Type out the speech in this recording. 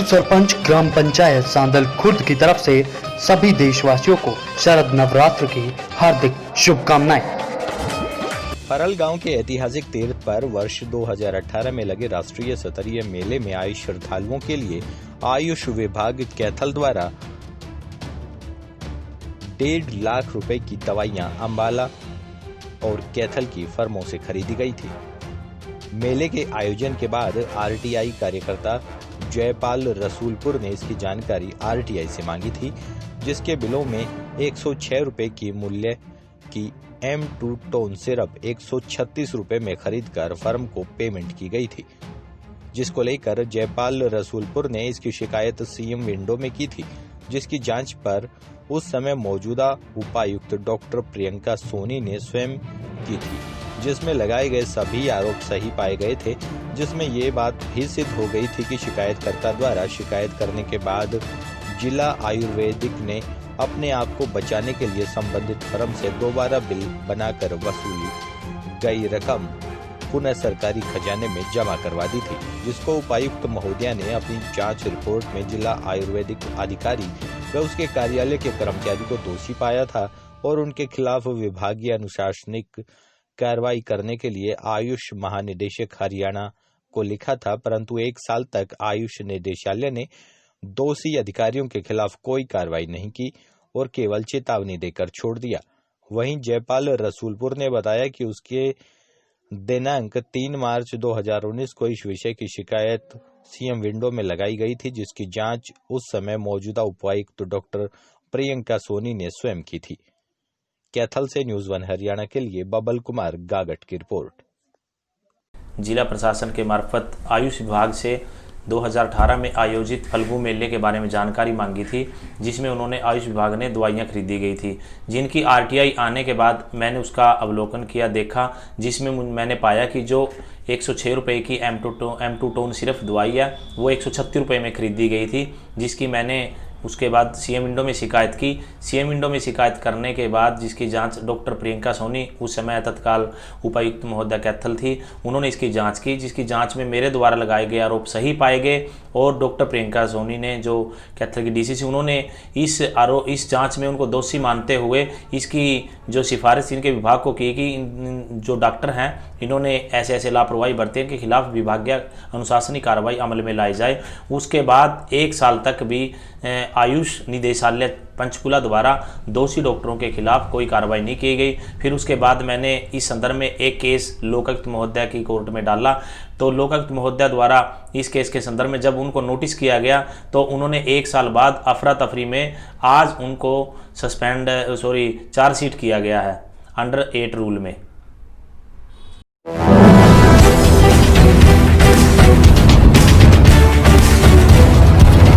सरपंच ग्राम पंचायत सांदल खुर्द की तरफ से सभी देशवासियों को शरद नवरात्र की हार्दिक शुभकामनाएं। परल गांव के ऐतिहासिक तीर्थ पर वर्ष 2018 में लगे राष्ट्रीय स्तरीय मेले में आए श्रद्धालुओं के लिए आयुष विभाग कैथल द्वारा 1.5 लाख रुपए की दवाइयां अंबाला और कैथल की फर्मों से खरीदी गई थी। मेले के आयोजन के बाद आरटीआई कार्यकर्ता जयपाल रसूलपुर ने इसकी जानकारी आरटीआई से मांगी थी, जिसके बिलों में 106 रुपए की मूल्य की M2 टोन सिरप 136 रुपए में खरीदकर फर्म को पेमेंट की गई थी, जिसको लेकर जयपाल रसूलपुर ने इसकी शिकायत सीएम विंडो में की थी, जिसकी जांच पर उस समय मौजूदा उपायुक्त डॉक्टर प्रियंका सोनी ने स्वयं की थी, जिसमें लगाए गए सभी आरोप सही पाए गए थे, जिसमें ये बात भी सिद्ध हो गई थी कि शिकायतकर्ता द्वारा शिकायत करने के बाद जिला आयुर्वेदिक ने अपने आप को बचाने के लिए संबंधित फर्म से दोबारा बिल बनाकर वसूली गई रकम पुनः सरकारी खजाने में जमा करवा दी थी, जिसको उपायुक्त महोदया ने अपनी जांच रिपोर्ट में जिला आयुर्वेदिक अधिकारी व उसके कार्यालय के कर्मचारी को दोषी पाया था और उनके खिलाफ विभागीय अनुशासनिक कार्रवाई करने के लिए आयुष महानिदेशक हरियाणा को लिखा था, परंतु 1 साल तक आयुष निदेशालय ने दोषी अधिकारियों के खिलाफ कोई कार्रवाई नहीं की और केवल चेतावनी देकर छोड़ दिया। वहीं जयपाल रसूलपुर ने बताया कि उसके दिनांक 3 मार्च 2019 को इस विषय की शिकायत सीएम विंडो में लगाई गई थी, जिसकी जांच उस समय मौजूदा उपायुक्त डॉक्टर प्रियंका सोनी ने स्वयं की थी। कैथल से न्यूज़ 1 हरियाणा के लिए बबल कुमार गागट की रिपोर्ट। जिला प्रशासन के मार्फत आयुष विभाग से 2018 में आयोजित फल्गु मेले के बारे में जानकारी मांगी थी, जिसमें उन्होंने आयुष विभाग ने दवाइयां खरीदी गई थी, जिनकी आरटीआई आने के बाद मैंने उसका अवलोकन किया, देखा, जिसमें मैंने पाया कि जो 106 रुपये की M2 टोन सिर्फ दवाई है वो 136 रुपये में खरीदी गई थी, जिसकी मैंने उसके बाद सीएम विंडो में शिकायत की। सीएम विंडो में शिकायत करने के बाद जिसकी जांच डॉक्टर प्रियंका सोनी उस समय तत्काल उपायुक्त महोदया कैथल थी, उन्होंने इसकी जांच की, जिसकी जांच में मेरे द्वारा लगाए गए आरोप सही पाए गए और डॉक्टर प्रियंका सोनी ने जो कैथल की डीसी उन्होंने इस जांच में उनको दोषी मानते हुए इसकी जो सिफारिश इनके विभाग को की कि जो डॉक्टर हैं इन्होंने ऐसे लापरवाही बरती के खिलाफ विभागीय अनुशासनिक कार्रवाई अमल में लाई जाए। उसके बाद 1 साल तक भी आयुष निदेशालय पंचकुला द्वारा दोषी डॉक्टरों के खिलाफ कोई कार्रवाई नहीं की गई। फिर उसके बाद मैंने इस संदर्भ में एक केस लोकायुक्त महोदया की कोर्ट में डाला, तो लोकायुक्त महोदया द्वारा इस केस के संदर्भ में जब उनको नोटिस किया गया तो उन्होंने 1 साल बाद अफरा तफरी में आज उनको चार्जशीट किया गया है अंडर 8 रूल में।